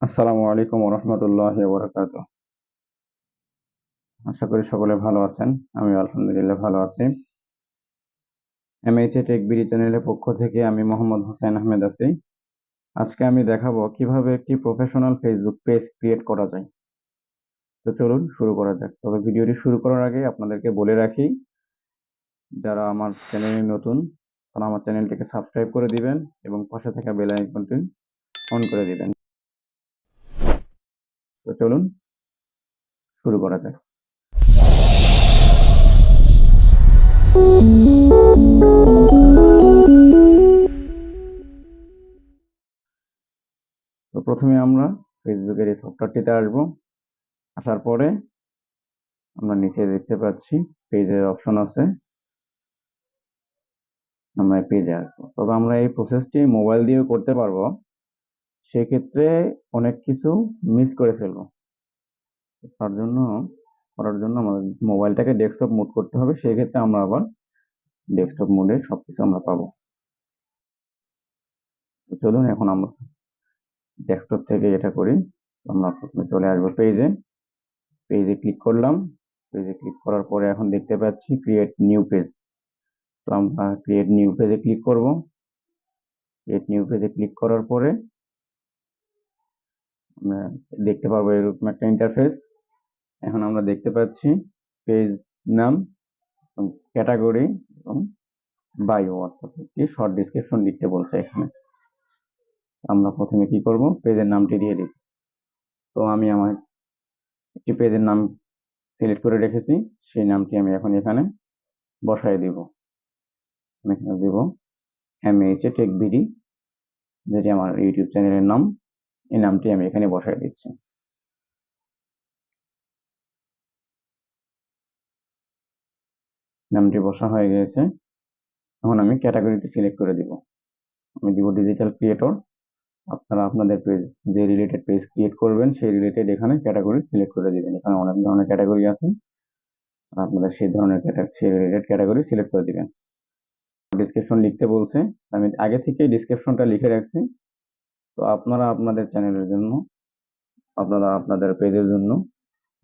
আসসালামু আলাইকুম রহমতুল্লাহি ওয়া বারাকাতুহু। আশা করি সকলে ভালো আছেন। আমি আলহামদুলিল্লাহ ভালো আছি। এমএইচএ টেক বিডি চ্যানেলের পক্ষ থেকে আমি মোহাম্মদ হোসেন আহমেদ আছি। আজকে আমি দেখাবো কিভাবে একটি প্রফেশনাল ফেসবুক পেজ ক্রিয়েট করা যায়। তো চলুন শুরু করা যাক। তবে ভিডিওটি শুরু করার আগে আপনাদেরকে বলে রাখি, যারা আমার চ্যানেলে নতুন তারা আমার চ্যানেলটিকে সাবস্ক্রাইব করে দিবেন এবং পাশে থাকা বেল আইকনটি অন করে দিবেন। তো চলুন শুরু করা যাক। তো প্রথমে আমরা ফেসবুকের এই সফটওয়্যারটিতে আসবো। আসার পরে আমরা নিচে দেখতে পাচ্ছি পেজের অপশন আছে, আমরা পেজে আসবো। তবে আমরা এই প্রসেসটি মোবাইল দিয়েও করতে পারবো, সেক্ষেত্রে অনেক কিছু মিস করে ফেলবো। তার জন্য করার জন্য আমাদের মোবাইলটাকে ডেস্কটপ মোড করতে হবে, সেক্ষেত্রে আমরা আবার ডেস্কটপ মোডে সবকিছু আমরা পাবো। তো চলুন এখন আমরা ডেস্কটপ থেকে এটা করি। আমরা প্রথমে চলে আসবো পেজে। পেজে ক্লিক করলাম। পেজে ক্লিক করার পরে এখন দেখতে পাচ্ছি ক্রিয়েট নিউ পেজ। তো আমরা ক্রিয়েট নিউ পেজে ক্লিক করব। ক্রিয়েট নিউ পেজে ক্লিক করার পরে আমরা দেখতে পারবো এরকম একটা ইন্টারফেস। এখন আমরা দেখতে পাচ্ছি পেজ নাম, ক্যাটাগরি এবং বায়ো, অর্থাৎ একটি শর্ট ডেসক্রিপশন লিখতে বলছে এখানে। আমরা প্রথমে কি করব, পেজের নামটি দিয়ে দিব। তো আমি আমার একটি পেজের নাম সিলেক্ট করে রেখেছি, সেই নামটি আমি এখন এখানে বসায় দিব। আমি এখানে দিব এমএইচএ টেক বিডি, যেটি আমার ইউটিউব চ্যানেলের নাম। এই নামটি আমি এখানে বসায় দিচ্ছি। নামটি বসা হয়ে গেছে। এখন আমি ক্যাটাগরিটি সিলেক্ট করে দিব। আমি দিব ডিজিটাল ক্রিয়েটর। আপনারা আপনাদের পেজ, যে রিলেটেড পেজ ক্রিয়েট করবেন সেই রিলেটেড এখানে ক্যাটাগরি সিলেক্ট করে দিবেন। এখানে অনেক ধরনের ক্যাটাগরি আছে, আপনারা সেই ধরনের সেই রিলেটেড ক্যাটাগরি সিলেক্ট করে দিবেন। ডিসক্রিপশন লিখতে বলছে, আমি আগে থেকেই ডিসক্রিপশনটা লিখে রাখছি। তো আপনারা আপনাদের চ্যানেলের জন্য, আপনারা আপনাদের পেজের জন্য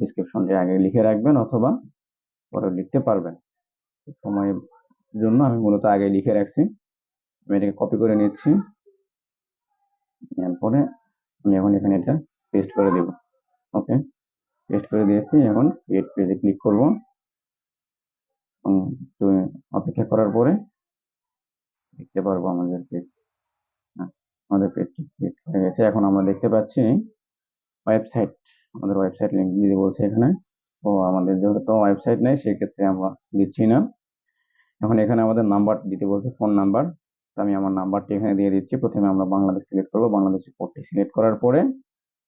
ডিসক্রিপশনটি আগে লিখে রাখবেন, অথবা পরে লিখতে পারবেন। সময়ের জন্য আমি মূলত আগে লিখে রাখছি। আমি এটাকে কপি করে নিচ্ছি। এরপরে আমি এখন এখানে এটা পেস্ট করে দেব। ওকে, পেস্ট করে দিয়েছি। এখন ক্রিয়েট পেজে ক্লিক করব। একটু অপেক্ষা করার পরে দেখতে পারবো আমাদের পেজ। আমাদের পেজটি ক্রিয়েট হয়ে গেছে। এখন আমরা দেখতে পাচ্ছি ওয়েবসাইট, আমাদের ওয়েবসাইট লিঙ্ক দিতে বলছে এখানে। তো আমাদের যেহেতু ওয়েবসাইট নেই, সেক্ষেত্রে আমরা দিচ্ছি না। এখন এখানে আমাদের নাম্বার দিতে বলছে, ফোন নাম্বার। আমি আমার নাম্বারটি এখানে দিয়ে দিচ্ছি। প্রথমে আমরা বাংলাদেশ সিলেক্ট করবো। বাংলাদেশের কোডটি সিলেক্ট করার পরে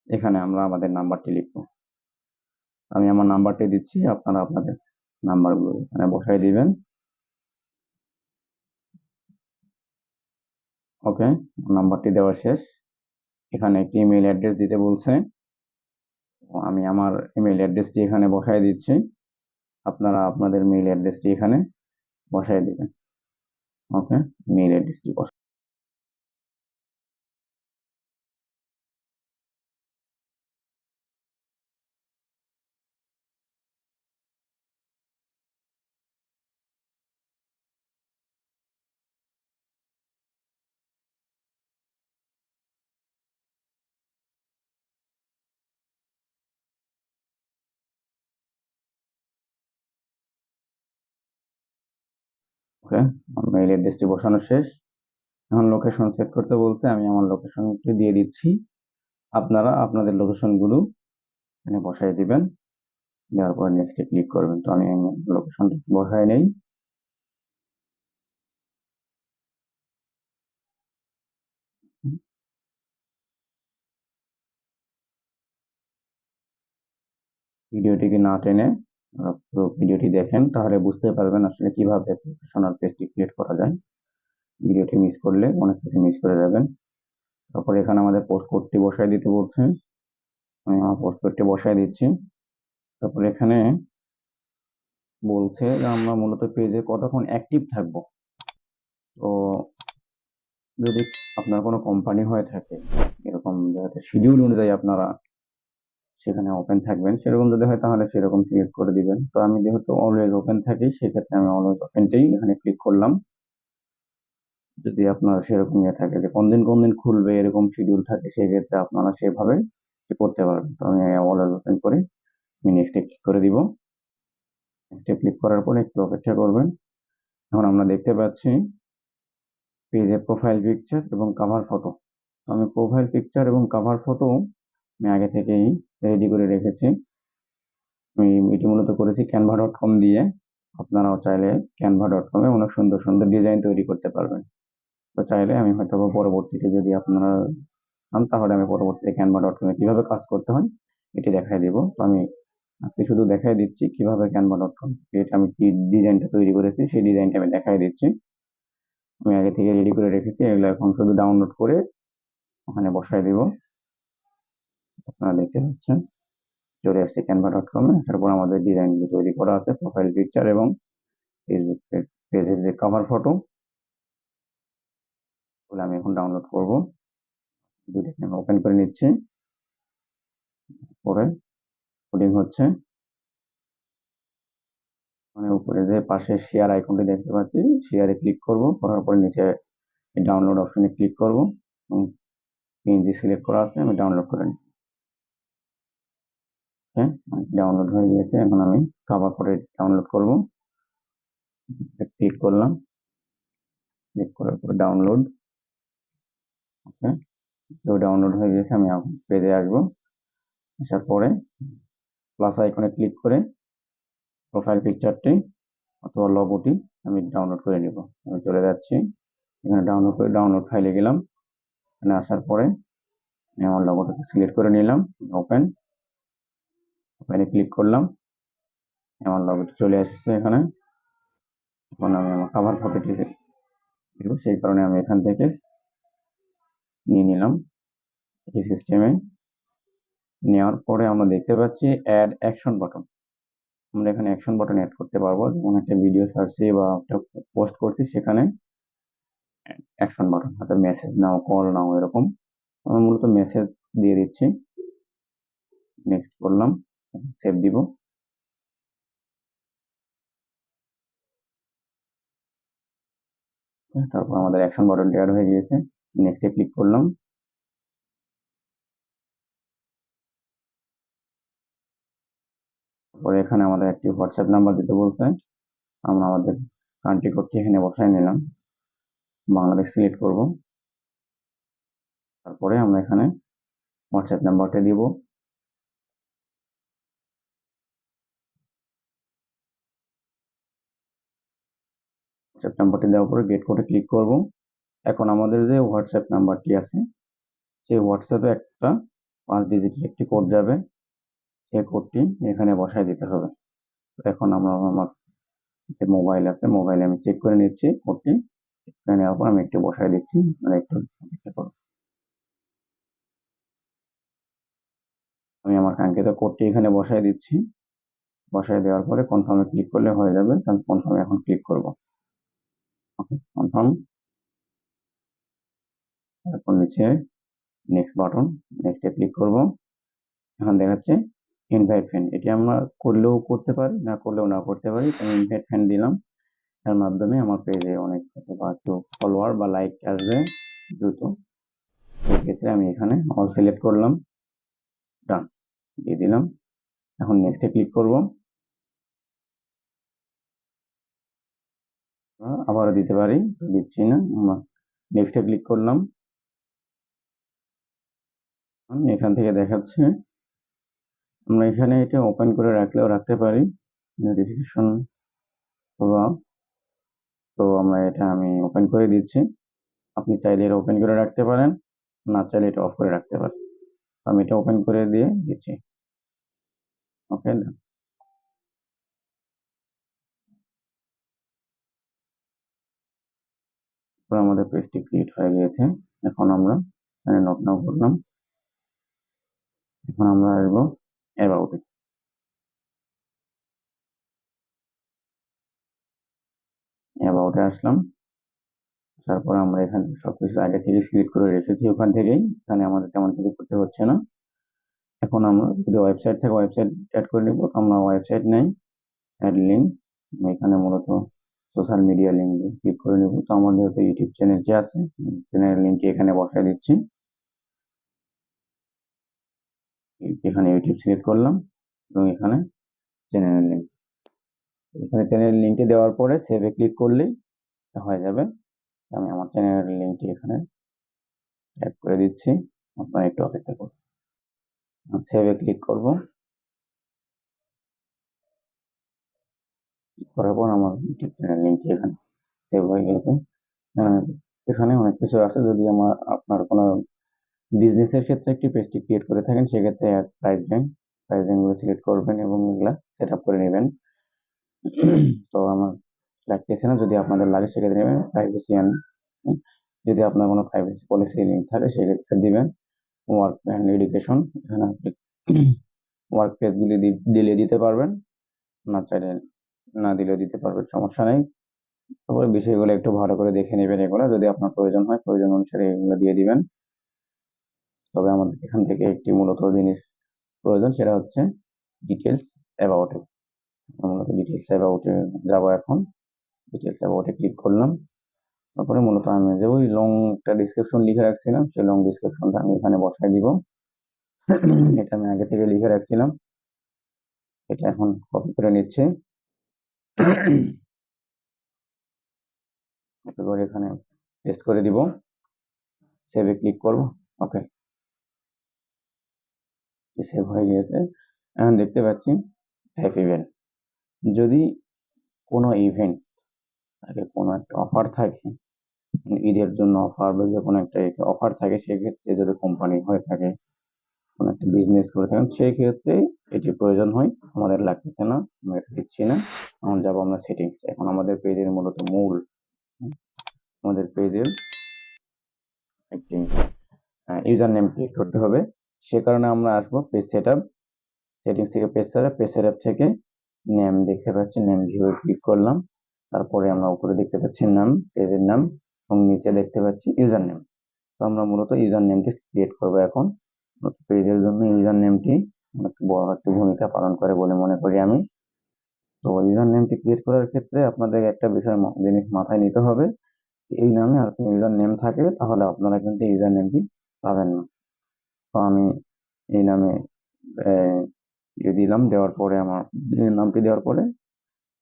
এখানে আমরা আমাদের নাম্বারটি লিখবো। আমি আমার নাম্বারটি দিচ্ছি, আপনারা আপনাদের নাম্বারগুলো এখানে বসাই দিবেন। ওকে, নাম্বারটি দেওয়া শেষ। এখানে একটি ইমেল অ্যাড্রেস দিতে বলছে, আমি আমার ইমেল অ্যাড্রেসটি এখানে বসাই দিচ্ছি। আপনারা আপনাদের মেইল অ্যাড্রেসটি এখানে বসাই দিবেন। ওকে, মেইল অ্যাড্রেসটি বসাই। ওকে, আমার মেইল অ্যাড্রেসটি বসানো শেষ। এখন লোকেশন সেট করতে বলছে, আমি আমার লোকেশনটি দিয়ে দিচ্ছি। আপনারা আপনাদের লোকেশনগুলো এখানে বসাই দিবেন। দেওয়ার পর নেক্সটে ক্লিক করবেন। তো আমি লোকেশনটি বসাই নেই। ভিডিওটিকে না টেনে পুরো ভিডিওটি দেখেন, তাহলে বুঝতে পারবেন আসলে কিভাবে প্রফেশনাল পেজটি ক্রিয়েট করা যায়। ভিডিওটি মিস করলে অনেক কিছু মিস করে যাবেন। তারপর এখানে আমাদের পোস্ট কোডটি বসাই দিতে বলছে, আমি আমার পোস্ট কোডটি বসাই দিচ্ছি। তারপর এখানে বলছে যে আমরা মূলত পেজে কতক্ষণ অ্যাক্টিভ থাকবো। তো যদি আপনার কোনো কোম্পানি হয়ে থাকে, এরকম শিডিউল অনুযায়ী আপনারা সেখানে ওপেন থাকবেন, সেরকম যদি হয় তাহলে সেরকম সিলেক্ট করে দিবেন। তো আমি যেহেতু অলওয়েজ ওপেন থাকি, সেক্ষেত্রে আমি অলওয়েজ ওপেনটাই এখানে ক্লিক করলাম। যদি আপনার সেরকম ইয়ে থাকে যে কোন দিন খুলবে এরকম শিডিউল থাকে, সেক্ষেত্রে আপনারা সেভাবে করতে পারবেন। তো আমি অলওয়েজ ওপেন করে আমি নেক্সটে ক্লিক করে দিব। নেক্সটে ক্লিক করার পরে একটু অপেক্ষা করবেন। এখন আমরা দেখতে পাচ্ছি পেজে প্রোফাইল পিকচার এবং কভার ফটো। আমি প্রোফাইল পিকচার এবং কভার ফটো আমি আগে থেকেই রেডি করে রেখেছি। আমি এটি মূলত করেছি canva.com দিয়ে। আপনারাও চাইলে canva.com এ অনেক সুন্দর সুন্দর ডিজাইন তৈরি করতে পারবেন। তো চাইলে আমি হয়তো পরবর্তীতে যদি আপনারা চান, তাহলে আমি পরবর্তীতে canva.com এ কিভাবে কাজ করতে হয় এটি দেখাই দিব। তো আমি আজকে শুধু দেখাই দিচ্ছি কিভাবে canva.com আমি কি ডিজাইনটা তৈরি করেছি, সেই ডিজাইনটা আমি দেখাই দিচ্ছি। আমি আগে থেকে রেডি করে রেখেছি, এগুলো এখন শুধু ডাউনলোড করে ওখানে বসাই দিব। আপনারা দেখতে পাচ্ছেন চলে আসছে canva.com এ। তারপর আমাদের ডিজাইনগুলো তৈরি করা আছে, প্রোফাইল পিকচার এবং ফেসবুক পেজের যে কভার ফটো, ওগুলো আমি এখন ডাউনলোড করব। দুইটাকে আমি ওপেন করে নিচ্ছি। পরে কোডিং হচ্ছে, মানে উপরে যে পাশে শেয়ার আইকনটি দেখতে পাচ্ছি, শেয়ারে ক্লিক করব। করার পরে নিচে ডাউনলোড অপশনে ক্লিক করব এবং পিএনজি সিলেক্ট করা আছে, আমি ডাউনলোড করে নিই। হ্যাঁ, ডাউনলোড হয়ে গিয়েছে। এখন আমি কভার ফটো ডাউনলোড করব। ক্লিক করলাম, ক্লিক করার পরে ডাউনলোড। ওকে, তো ডাউনলোড হয়ে গেছে। আমি পেজে আসবো, আসার পরে প্লাস আইকনে ক্লিক করে প্রোফাইল পিকচারটি অথবা লোগোটি আমি ডাউনলোড করে নিব। আমি চলে যাচ্ছি, এখানে ডাউনলোড করে ডাউনলোড ফাইলে গেলাম। এখানে আসার পরে আমি আমার লোগোটাকে সিলেক্ট করে নিলাম। ওপেন, ওপেনে ক্লিক করলাম, আমার লোগোটি চলে এসেছে এখানে। এখন আমি আমার কভার ফটোটি দিব, সেই কারণে আমি এখান থেকে নিয়ে নিলাম এই সিস্টেমে। নেওয়ার পরে আমরা দেখতে পাচ্ছি অ্যাড অ্যাকশন বাটন। আমরা এখানে অ্যাকশন বাটন অ্যাড করতে পারবো। যেমন একটা ভিডিও ছাড়ছি বা একটা পোস্ট করছি, সেখানে অ্যাকশন বাটন, হয়তো মেসেজ নাও, কল নাও, এরকম। আমি মূলত মেসেজ দিয়ে দিচ্ছি। নেক্সট করলাম, সেভ দিব। তারপর আমাদের অ্যাকশন বাটনটি অ্যাড হয়ে গিয়েছে। নেক্সটে ক্লিক করলাম। তারপরে এখানে আমাদের একটি হোয়াটসঅ্যাপ নাম্বার দিতে বলছে। আমরা আমাদের কান্ট্রি কোডটি এখানে বসাই নিলাম, বাংলাদেশ সিলেক্ট করব। তারপরে আমরা এখানে হোয়াটসঅ্যাপ নাম্বারটা দিব। হোয়াটসঅ্যাপ নাম্বারটি দেওয়ার পরে গেট কোডে ক্লিক করব। এখন আমাদের যে হোয়াটসঅ্যাপ নাম্বারটি আছে, সেই হোয়াটসঅ্যাপে একটা 5 ডিজিটের একটি কোড যাবে। সেই কোডটি এখানে বসাই দিতে হবে। এখন আমরা আমার মোবাইল আছে, মোবাইলে আমি চেক করে নিচ্ছি কোডটি। চেক করে নেওয়ার পর আমি একটু বসাই দিচ্ছি, মানে একটু অপেক্ষা করব। আমি আমার কাঙ্ক্ষিত কোডটি এখানে বসাই দিচ্ছি। বসাই দেওয়ার পরে কনফার্মে ক্লিক করলে হয়ে যাবে। আমি কনফার্মে এখন ক্লিক করব। ওকে, কনফার্ম। তারপর নিচে নেক্সট বাটন, নেক্সটে ক্লিক করব। এখন দেখাচ্ছে ইনভাইট ফ্রেন্ড। এটি আমরা করলেও করতে পারি, না করলেও না করতে পারি। আমি ইনভাইট ফ্রেন্ড দিলাম, এর মাধ্যমে আমার পেজে অনেক ফলোয়ার বা লাইক আসবে দ্রুত। সেক্ষেত্রে আমি এখানে অল সিলেক্ট করলাম, ডান দিয়ে দিলাম। এখন নেক্সটে ক্লিক করব। আবারও দিতে পারি, দিচ্ছি না। নেক্সটে ক্লিক করলাম। এখান থেকে দেখাচ্ছে আমরা এখানে এটা ওপেন করে রাখলেও রাখতে পারি, নোটিফিকেশন অথবা। তো আমি ওপেন করে দিচ্ছি। আপনি চাইলে এটা ওপেন করে রাখতে পারেন, না চাইলে এটা অফ করে রাখতে পারেন। আমি এটা ওপেন করে দিয়ে দিচ্ছি। ওকে, আমাদের পেজটি ক্রিয়েট হয়ে গিয়েছে। এখন আমরা এখানে নক নাও করলাম। এখন আমরা আসবো অ্যাবাউটে। অ্যাবাউটে আসলাম, তারপর আমরা এখানে সবকিছু আগে থেকে সিলেক্ট করে রেখেছি, ওখান থেকেই এখানে আমাদের তেমন কিছু করতে হচ্ছে না। এখন আমরা যদি ওয়েবসাইট থেকে ওয়েবসাইট অ্যাড করে নিব, আমরা ওয়েবসাইট নেই, অ্যাড লিঙ্ক, এখানে মূলত সোশ্যাল মিডিয়া লিঙ্ক ক্লিক করে নিব। তো আমাদের যেহেতু ইউটিউব চ্যানেলটি আছে, চ্যানেলের লিঙ্কটি এখানে বসায় দিচ্ছি। এখানে ইউটিউব সিলেক্ট করলাম এবং এখানে চ্যানেলের লিঙ্ক, এখানে চ্যানেলের লিঙ্কটি দেওয়ার পরে সেভে ক্লিক করলেই হয়ে যাবে। আমি আমার চ্যানেলের লিঙ্কটি এখানে অ্যাড করে দিচ্ছি, আপনারা একটু অপেক্ষা করুন। সেভে ক্লিক করব, করার পর আমার ইউটিউব চ্যানেল লিঙ্কটি এখানে সেভ হয়ে গেছে। এখানে অনেক কিছু আছে, যদি আপনার কোনো বিজনেসের ক্ষেত্রে একটি পেজটি ক্রিয়েট করে থাকেন, সেক্ষেত্রে প্রাইস র্যাঙ্কগুলো সিলেক্ট করবেন এবং এগুলা সেট আপ করে নেবেন। তো আমার লাগতেছে না, যদি আপনাদের লাগে সেক্ষেত্রে নেবেন। প্রাইভেসি যদি আপনার কোনো প্রাইভেসি পলিসি লিঙ্ক থাকে সেক্ষেত্রে দিবেন। ওয়ার্ক অ্যান্ড এডুকেশন, এখানে আপনি ওয়ার্ক পেজগুলি দিলে দিতে পারবেন, না চাইলে না দিলেও দিতে পারবেন, সমস্যা নেই। তারপরে বিষয়গুলো একটু ভালো করে দেখে নেবেন, এগুলো যদি আপনার প্রয়োজন হয় প্রয়োজন অনুসারে এগুলো দিয়ে দিবেন। তবে আমাদের এখান থেকে একটি মূলত জিনিস প্রয়োজন, সেটা হচ্ছে ডিটেলস অ্যাবাউট এ। মূলত ডিটেলস অ্যাবাউট এ যাবো এখন। ডিটেলস অ্যাবাউট এ ক্লিক করলাম, তারপরে মূলত আমি যে ওই লং একটা ডিসক্রিপশন লিখে রাখছিলাম, সেই লং ডিসক্রিপশনটা আমি এখানে বসাই দিব। এটা আমি আগে থেকে লিখে রাখছিলাম, এটা এখন কপি করে নিচ্ছি। এরপর এখানে পেস্ট করে দিব, সেভে ক্লিক করব। ওকে, সেভ হয়ে গিয়েছে। এখন দেখতে পাচ্ছি টাইপ ইভেন্ট। যদি কোনো ইভেন্ট থাকে, কোনো একটা অফার থাকে, ঈদের জন্য অফার বা যে কোনো একটা অফার থাকে, সেক্ষেত্রে যদি কোম্পানি হয়ে থাকে, কোনো একটা বিজনেস করে থাকেন, সেই ক্ষেত্রে এটি প্রয়োজন হয়। আমাদের লাগতেছে না, আমরা এটা দিচ্ছি না। এখন যাবো আমরা সেটিংস। এখন আমাদের পেজের মূলত মূল, আমাদের পেজের একটি ইউজার নেম ক্রিয়েট করতে হবে। সে কারণে আমরা আসবো পেজ সেটআপ, সেটিংস থেকে পেজ সেটআপ থেকে নেম দেখতে পাচ্ছি, নেম ভিউ ক্লিক করলাম। তারপরে আমরা উপরে দেখতে পাচ্ছি নাম, পেজের নাম, এবং নিচে দেখতে পাচ্ছি ইউজার নেম। তো আমরা মূলত ইউজার নেমটি ক্রিয়েট করবো এখন। পেজের জন্য ইউজার নেমটি বড় একটা ভূমিকা পালন করে বলে মনে করি আমি। তো ইউজার নেমটি ক্রিয়েট করার ক্ষেত্রে আপনাদের একটা বিষয় জিনিস মাথায় নিতে হবে, এই নামে আর ইউজার নেম থাকে, তাহলে আপনারা কিন্তু ইউজার নেমটি পাবেন না। তো আমি এই নামে দিলাম, দেওয়ার পরে আমার নামটি দেওয়ার পরে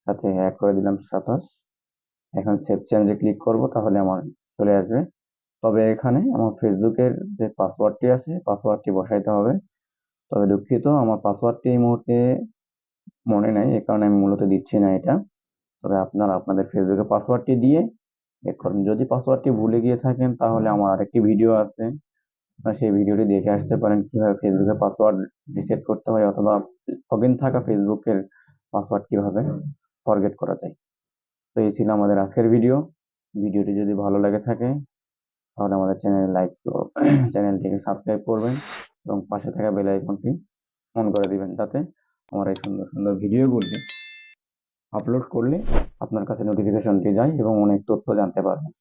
সাথে অ্যাড করে দিলাম 27। এখন সেভ চেঞ্জে ক্লিক করব, তাহলে আমার চলে আসবে। তবে এখানে আমার ফেসবুকের যে পাসওয়ার্ডটি আছে, পাসওয়ার্ডটি বসাইতে হবে। তবে দুঃখিত, আমার পাসওয়ার্ডটি এই মুহূর্তে মনে নাই, এই কারণে আমি মূলত দিচ্ছি না এটা। তবে আপনারা আপনাদের ফেসবুকের পাসওয়ার্ডটি দিয়ে করুন। যদি পাসওয়ার্ডটি ভুলে গিয়ে থাকেন, তাহলে আমার আরেকটি ভিডিও আছে, সেই ভিডিওটি দেখে আসতে পারেন কিভাবে ফেসবুকের পাসওয়ার্ড রিসেট করতে হয়, অথবা লগইন থাকা ফেসবুকের পাসওয়ার্ড কিভাবে ফরগেট করা যায়। তো এই ছিল আমাদের আজকের ভিডিও। ভিডিওটি যদি ভালো লাগে থাকে, তাহলে আমাদের চ্যানেলটিকে সাবস্ক্রাইব করবেন এবং পাশে থাকা বেল আইকনটি অন করে দিবেন, যাতে আমার এই সুন্দর সুন্দর ভিডিওগুলি আপলোড করলে আপনার কাছে নোটিফিকেশনটি যায় এবং অনেক তথ্য জানতে পারবেন।